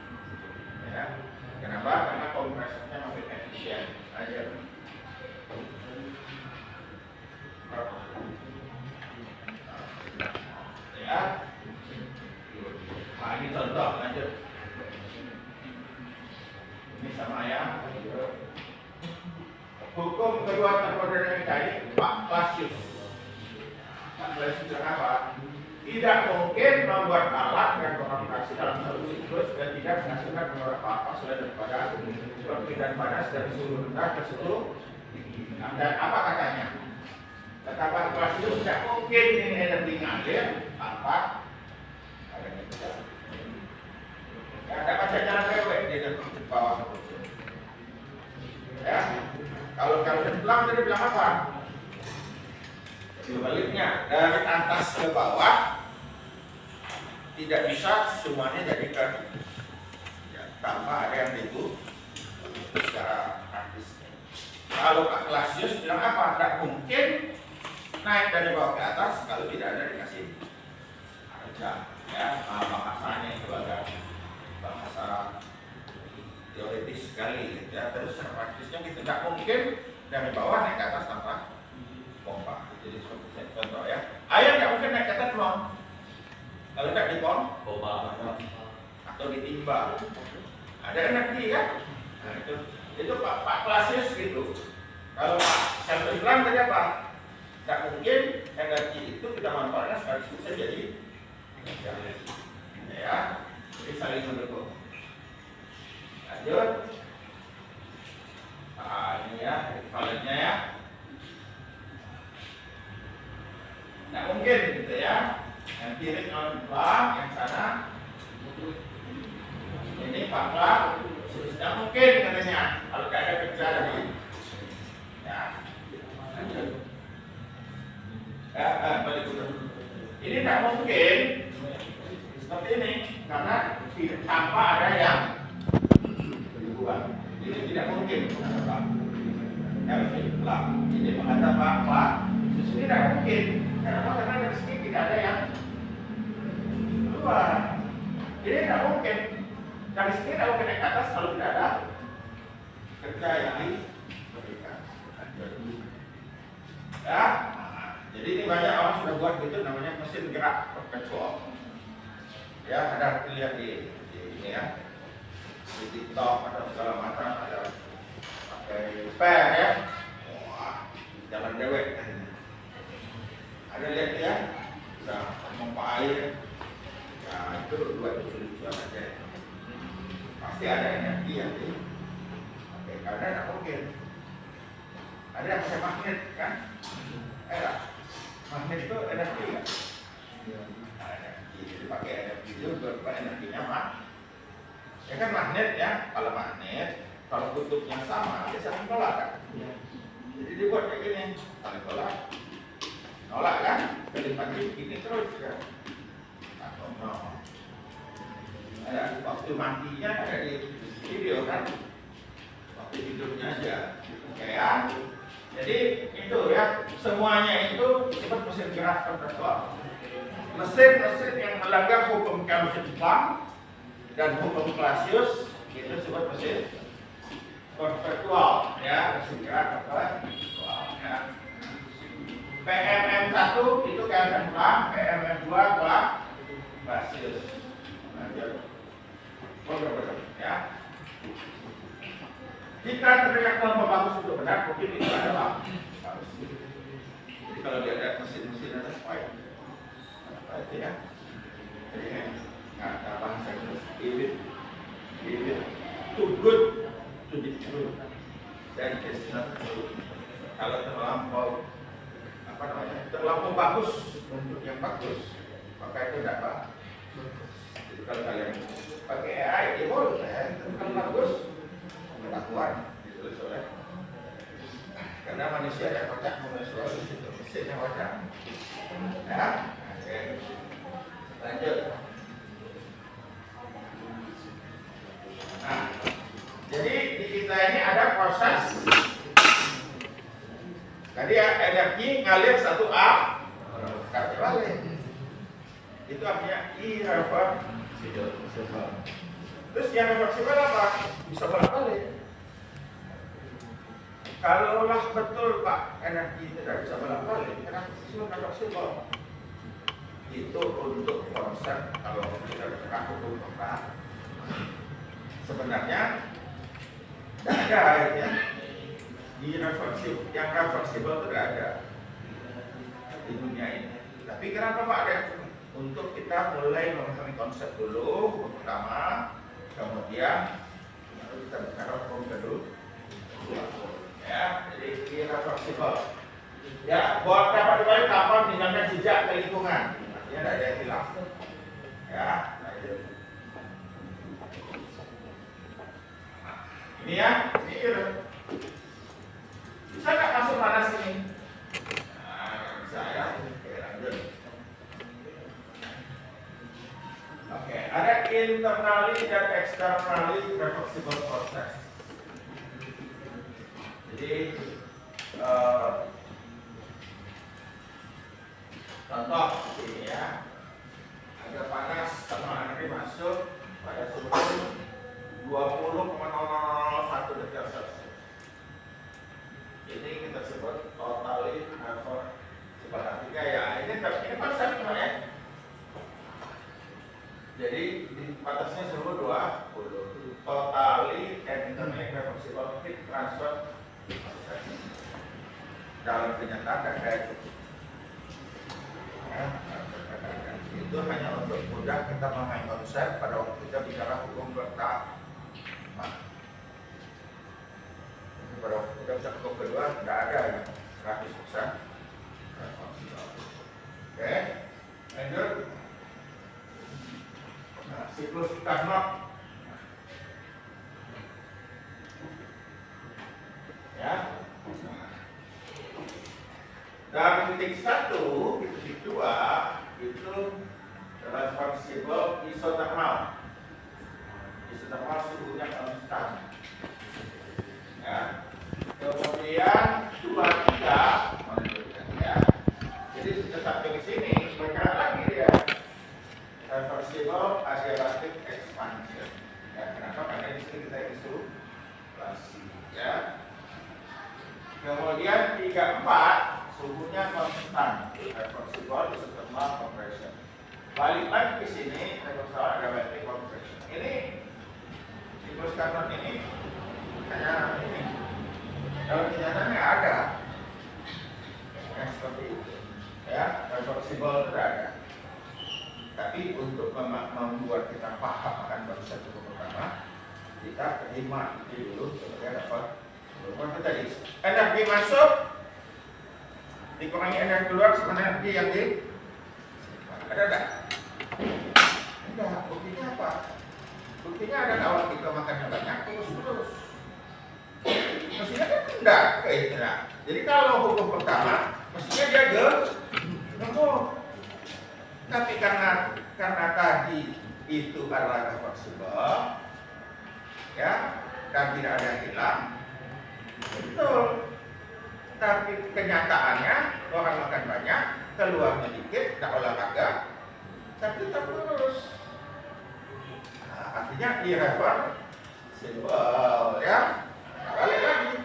Ya. Kenapa? Karena kompresornya makin efisien aja. Ya, nah ini contoh lanjut. Ini sama ya. mahasiswa termodernita ini Pak Clasius. Pak Clasius bilang apa? Tidak mungkin membuat alat yang beroperasi dalam satu siklus dan tidak menghasilkan pengeluaran apa-apa selain daripada perpindahan panas dari suhu rendah ke suhu tinggi. Dan apa katanya? Kata Pak Clasius, tidak mungkin ini energi ngalir tanpa adanya tidak. Ya, ada baca jalan lewat di bawah. Ya, kalau bilang tadi bilang apa? Sebaliknya dari atas ke bawah tidak bisa semuanya jadikan ya, tanpa ada yang itu secara praktis. Kalau Pak Clasius bilang apa? Tidak mungkin naik dari bawah ke atas kalau tidak ada dikasih kerja. Ya, bahasanya itu agak bahasa teoritis sekali. Ya, terus secara praktisnya kita tidak mungkin dari bawah naik ke atas tanpa pompa. Jadi seperti contoh ya, air nggak mungkin naik ke atas dong. Kalau tidak dipompa atau ditimba, ada energi ya. Nah, itu Pak Clasius gitu. Kalau Pak Shelton bilang tadi apa? Tidak mungkin energi itu kita manfaatkan sekali bisa jadi ya, jadi saling mendukung. Lanjut. Nah, ini ya, ekvivalennya ya. Nggak mungkin gitu ya. Yang kiri non Planck, yang sana ini Pak Planck. Tidak mungkin katanya kalau tidak ada kerja lagi. Ya, lanjut. Balik dulu. Ini tidak mungkin seperti ini karena tanpa ada yang dibuat. Ini tidak mungkin. Ini mengatakan Pak, ini tidak mungkin. Karena dari sini tidak ada yang keluar. Jadi tidak mungkin. Dari sini tidak mungkin naik ke atas kalau tidak ada kerja yang diberikan. Ya, jadi ini banyak orang sudah buat gitu namanya mesin gerak perpetual. Ya, ada lihat di ini ya, di TikTok atau segala macam ada pakai spare ya. Wah, jalan dewek. Ada lihat ya, bisa pompa air. Ya itu dua itu lucu aja. Pasti ada energi yang di. Oke, karena tidak mungkin. Ada yang pakai magnet kan? Magnet itu energi kan? Energi, jadi pakai energi itu berubah energinya mah. Ya kan magnet ya, kalau magnet, kalau kutubnya sama, dia saling tolak kan? Jadi dibuat kayak gini, saling tolak. Nolak kan? Dari pagi gini terus kan? Atau no. Ada waktu matinya ada di video kan? Waktu hidupnya aja. Kayak jadi itu ya, semuanya itu disebut mesin gerak perpetual. Mesin-mesin yang melanggar hukum Kelvin Planck dan hukum Clasius itu disebut mesin perpetual ya, mesin gerak perpetual ya. PMM1 itu Kelvin Planck, PMM2 Planck Clasius. Lanjut. Ya. Jika terlihat kelompok bagus itu benar, mungkin itu adalah bagus. Jadi kalau dia ada mesin-mesin ada spike, apa itu ya? Jadi kata bahasa Inggris, it too good to be true, dan it's not true. Kalau terlampau apa namanya? Terlampau bagus untuk yang bagus, maka itu tidak bagus. Jadi kalau kalian pakai AI, ya boleh, kalau bagus. Kelakuan gitu soalnya. Karena manusia yang kocak manusia itu mesin yang kocak. Ya, oke. Lanjut. Nah, jadi di kita ini ada proses. Tadi ya energi ngalir satu A, kata balik. Itu artinya irreversible. Terus yang reversible apa? Bisa bolak-balik. Kalaulah betul Pak energi tidak bisa bolak-balik, kenapa reversible? Itu untuk konsep kalau kita bicara hukum Planck. Sebenarnya tidak ada ya. irreversible, yang reversible itu tidak ada di dunia ini. Tapi kenapa Pak ada? Untuk kita mulai memahami konsep dulu, pertama, kemudian baru kita bicara hukum kedua. Ya, jadi irreversible. Ya, buat dapat dibalik tanpa meninggalkan jejak ke lingkungan. Artinya tidak ada yang hilang. Ya, nah itu. Nah, ini ya, ini bisa nggak masuk panas ini? Nah, bisa ya. Oke, lanjut. Oke, ada internally dan externally reversible process. Jadi contoh ini ya, ada panas sama nanti masuk pada suhu 20,001 derajat Celcius. Ini kita sebut totally reversible. Artinya ya ini konsep ya. Jadi di batasnya suhu 20. Totally and internally reversible heat transfer process. Dalam kenyataan ada itu. Ya, itu hanya untuk mudah kita memahami konsep pada waktu kita bicara hukum pertama. Pada waktu kita bicara hukum kedua tidak ada yang 100% reversible. Oke, lanjut. Nah, siklus Carnot. Ya. Dan titik 1, titik 2 itu reversible isotermal. Isotermal suhunya konstan. Ya. Kemudian 2, 3 menunjukkan ya. Jadi tetap di sini bergerak lagi dia. Reversible adiabatic expansion. Ya, kenapa? Karena di sini kita isolasi. Ya. Kemudian 3, 4 suhunya konstan, reversible isotermal compression. Balik lagi ke sini, reversible adiabatic compression. Ini siklus Carnot ini kayak ini. Kalau kenyataannya ada yang seperti itu, ya reversible ada. Tapi untuk membuat kita paham akan konsep pertama, kita terima itu dulu sebagai dapat. Berapa tadi? Energi masuk dikurangi energi keluar sama energi yang di ada enggak? Enggak. Buktinya apa? Buktinya ada kalau kita makannya banyak terus. Mestinya kan enggak kayak gitu. Jadi kalau hukum pertama mestinya dia gemuk. Tapi karena tadi itu adalah reversible, ya, dan tidak ada yang hilang, betul. Tapi kenyataannya orang makan banyak, keluarnya dikit, tak olahraga, tapi tetap lurus. Nah, artinya irreversible, ya. Nah, balik lagi,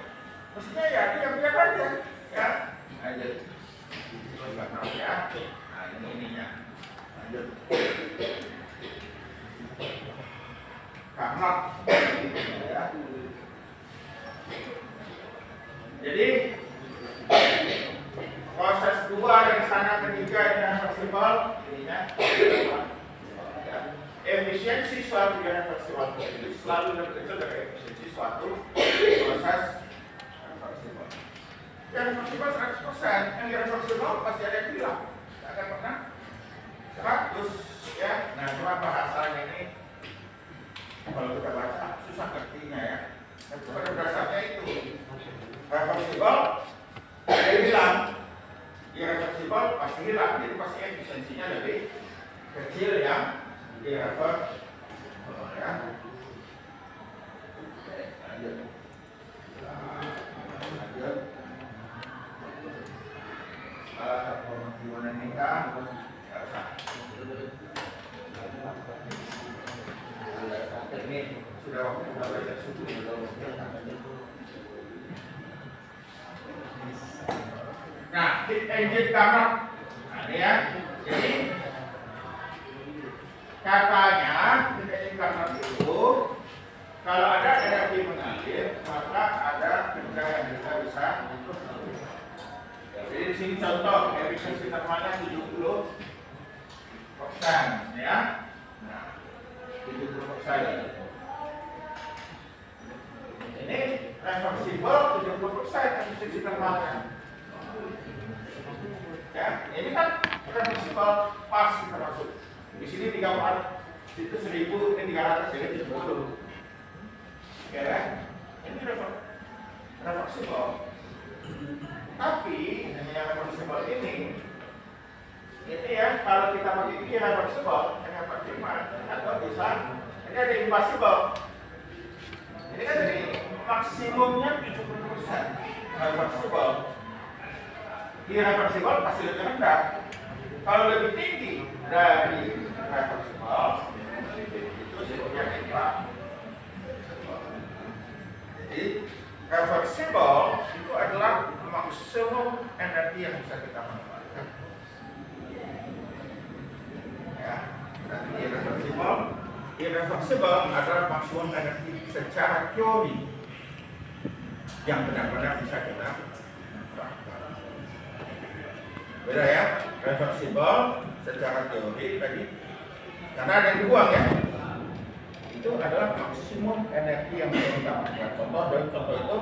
mestinya ya diam-diam aja, ya. Aja, ya. Nah ini ininya. Lanjut. Carnot. Ya. Jadi proses 2 yang sana ketiga yang reversible ininya ya. Efisiensi suatu yang reversible itu selalu lebih kecil dari efisiensi suatu proses reversible. Yang reversible 100%, yang irreversible pasti ada yang hilang. Tidak akan pernah 100 ya. Nah, cuma bahasanya ini kalau kita baca susah ngertinya ya. Tapi pada dasarnya itu reversible ada hilang, irreversible pasti hilang. Jadi pasti efisiensinya lebih kecil yang irreversible ya. Oke, lanjut. Lanjut. Gimana kita? Ini sudah belajar suku belum? Nah, heat engine Carnot. Nah, ini ya. Jadi katanya heat engine Carnot itu kalau ada energi mengalir, maka ada benda yang kita bisa sini contoh efisiensi termalnya 70%, ya. Nah, 70%. Ini reversible 70% efisiensi termalnya. Ya, ini kan reversible pas kita masuk. Di sini 3 itu 1000, ini 300, jadi 70. Ya kan? Ini reversible. Tapi yang reversible ini ya kalau kita pakai reversible hanya 45 atau bisa ini ada impossible. Ini kan jadi maksimumnya 70% reversible. Irreversible pasti lebih rendah. Kalau lebih tinggi dari reversible itu sebutnya impossible. Jadi reversible itu adalah maksimum energi yang bisa kita manfaatkan. Ya, nanti irreversible adalah maksimum energi secara teori yang benar-benar bisa kita manfaatkan. Beda ya, reversible secara teori tadi karena ada yang dibuang ya. Itu adalah maksimum energi yang bisa kita manfaatkan. Contoh itu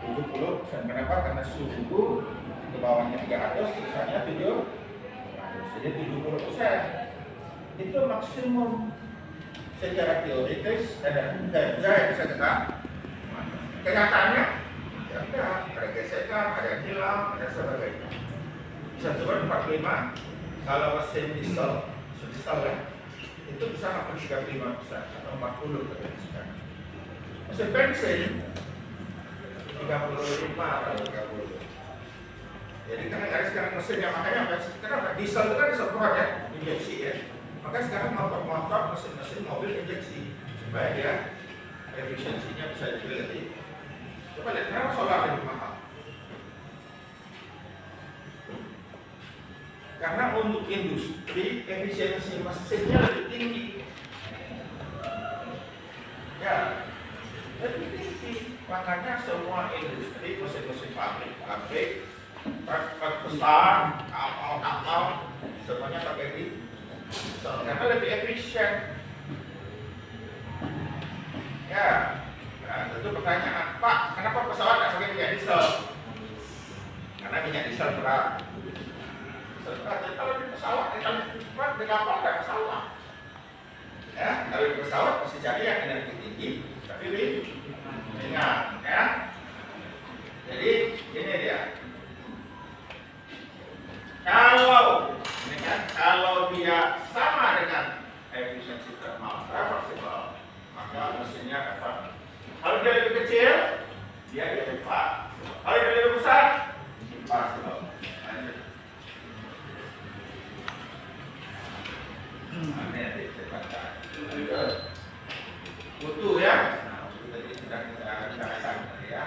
70%. Kenapa? Karena suhu ke bawahnya 300, sisanya 700. Jadi 70%. Itu maksimum secara teoritis energi yang bisa kita manfaatkan. Kenyataannya ya enggak, ada gesekan, ada yang hilang, ada sebagainya. Bisa coba 45 kalau mesin diesel ya, itu bisa sampai 35% atau 40 persen. Mesin bensin 35 atau 30. Jadi karena dari sekarang mesinnya makanya kenapa diesel itu kan disemprot ya, injeksi ya. Maka sekarang motor mesin mobil injeksi supaya dia efisiensinya bisa lebih. Coba lihat kenapa solar lebih mahal? Karena untuk industri efisiensi mesinnya lebih tinggi. Ya, lebih tinggi. Makanya semua industri mesin-mesin pabrik besar, kapal, semuanya pakai diesel karena lebih efisien. Ya, nah, tentu pertanyaan, Pak, kenapa pesawat nggak pakai minyak diesel? Karena minyak diesel berat. Kalau di pesawat, di kapal nggak masalah. Ya, kalau di pesawat pasti cari yang energi tinggi, tapi ringan, ya. Jadi ini dia. Kalau dia sama dengan efisiensi thermal reversible, maka mesinnya reversible. Kalau dia lebih kecil, dia lebih cepat. Kalau dia lebih besar, impossible. Butuh ya. Tadi sudah kita bicarakan ya.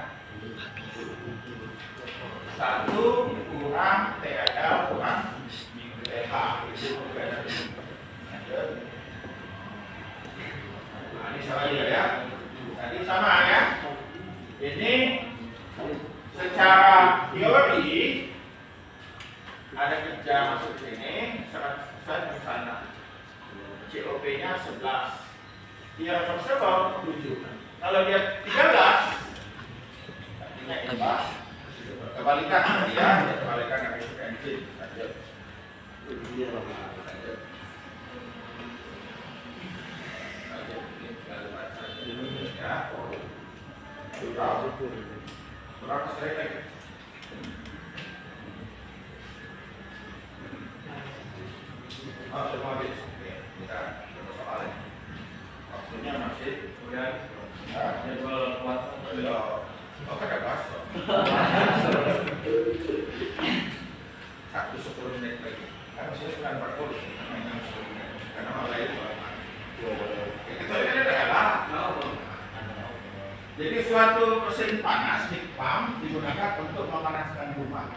1 kurang TAL kurang TH itu nah, ini sama juga ya. Tadi sama ya. Ini secara teori ada kerja masuk ke sini 100% di sana. COP-nya 11. Dia reversible 7. Kalau dia 13 artinya imbas. Kebalikan dia kebalikan dari engine. Lanjut. Ya. Berapa sering lagi? Semua habis. Kita soalnya waktunya masih udah jadwal kuat. Oh, ada bakso. 10 menit lagi. Harusnya 9:40. Karena mulai itu. Kita ini adalah. Jadi suatu mesin panas heat pump digunakan untuk memanaskan rumah.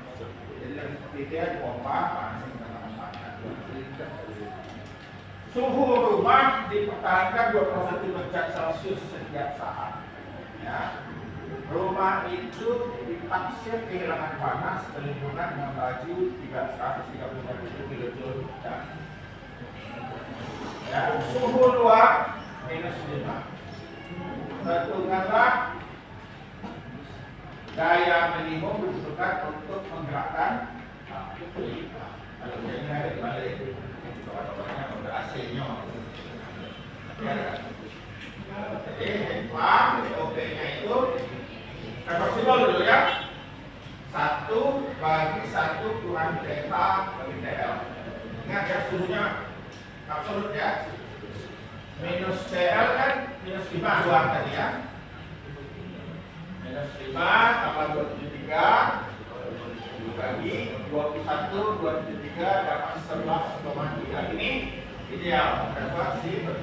Jadi seperti itu ya, pompa panas menggunakan panas. Suhu rumah dipertahankan 21 derajat Celcius setiap saat. Ya. Rumah itu ditaksir kehilangan panas berlingkungan dengan laju 330 kilojoule dan ya, suhu luar -5. Perhitunganlah daya minimum dibutuhkan untuk menggerakkan kalau ini ada balik orang-orangnya udah AC-nya jadi SOP-nya itu reversible dulu ya 1/1 kurang delta bagi TL. Ingat ya suhunya absolut ya, minus TL kan -5 luar tadi ya, -5 tambah 273 dibagi 21 273 dapat 11,3. Ini ideal reversible.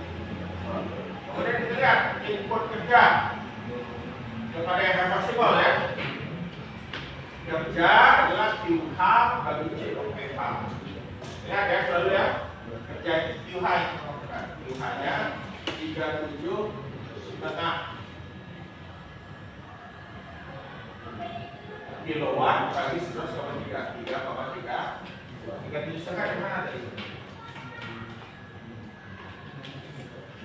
Kemudian kita lihat input kerja kepada yang reversible ya, kerja adalah QH bagi COPH. Lihat ya selalu ya, kerja QH QH-nya 37,5 kilowatt bagi 11,3 3,3 di mana tadi?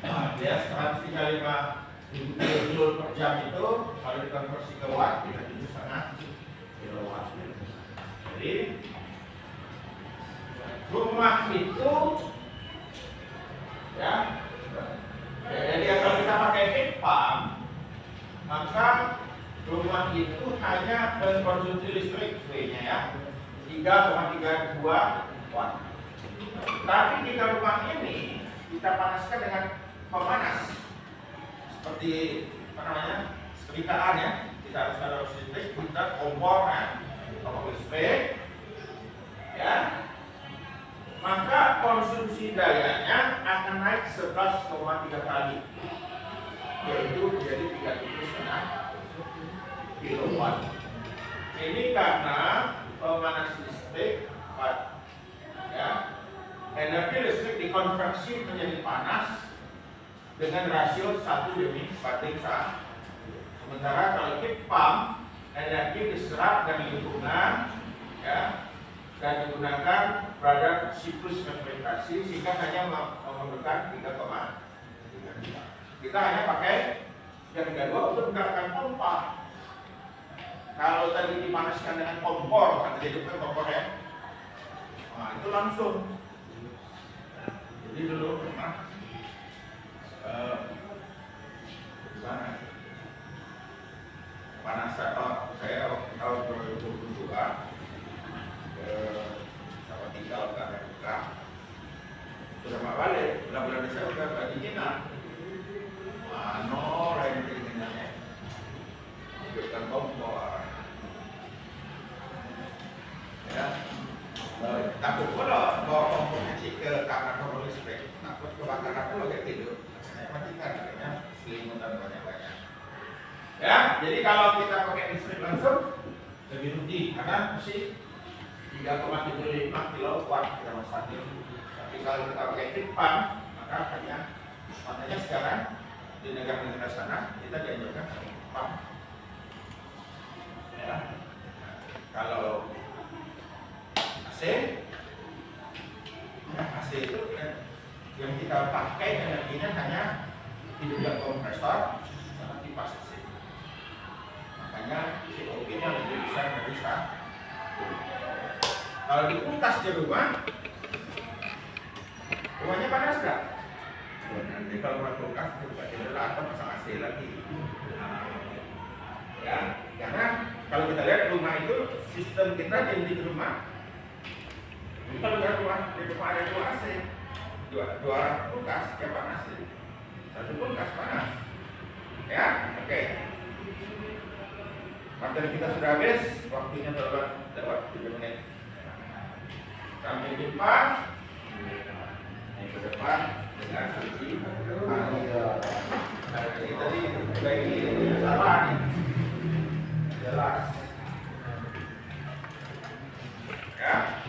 Nah, dia 135 kilojoule per jam itu kalau dikonversi ke watt 37,5 kilowatt. Jadi rumah itu ya, jadi kalau kita pakai heat pump maka rumah itu hanya mengkonsumsi listrik V-nya ya 3,32 watt. Tapi jika rumah ini kita panaskan dengan pemanas seperti apa namanya setrikaan ya, kita harus ada listrik, kita kompor ya, kompor listrik ya, maka konsumsi dayanya akan naik 11,3 kali, yaitu menjadi 37,5 kilowatt. Ini karena pemanas listrik ya, energi listrik dikonversi menjadi panas dengan rasio 1:1. Sementara kalau heat pump energi diserap dari lingkungan ya, dan digunakan pada siklus fermentasi sehingga hanya memerlukan 3,3. Kita hanya pakai yang kedua untuk menggerakkan pompa. Kalau tadi dipanaskan dengan kompor, kan dihidupkan kompor ya, nah itu langsung. Jadi dulu pernah mana panasan saya tahun 2022 ke Salatiga udah buka, sudah mau balik bulan Desember udah kedinginan, no lain kedinginannya, hidupkan kompor ya. Takut kalau bawa kompornya sih ke kamar kompor listrik, takut kebakaran tuh kayak tidur, saya matikan katanya selimutan banyak-banyak. Ya, jadi kalau kita pakai listrik langsung lebih rugi karena mesti 3,75 kilowatt kita masakin. Tapi kalau kita pakai heat pump maka makanya sekarang di negara-negara sana kita dianjurkan heat pump. Ya, kalau AC, ya, AC itu yang kita pakai energinya hanya hidupkan kompresor sama kipas AC. Makanya COP-nya lebih besar dari satu. Kalau di kulkas di rumahnya panas nggak? Nanti kalau rumah kulkas buka jendela atau pasang AC lagi. Ya, karena kalau kita lihat rumah itu sistem kita di rumah. Kalau di rumah ada 2 AC, 2 kulkas yang panas, 1 kulkas panas. Ya, oke. Materi kita sudah habis, waktunya lewat 3 menit. Sampai jumpa minggu depan dengan suci. Jadi tadi ini salah nih, jelas. Ya.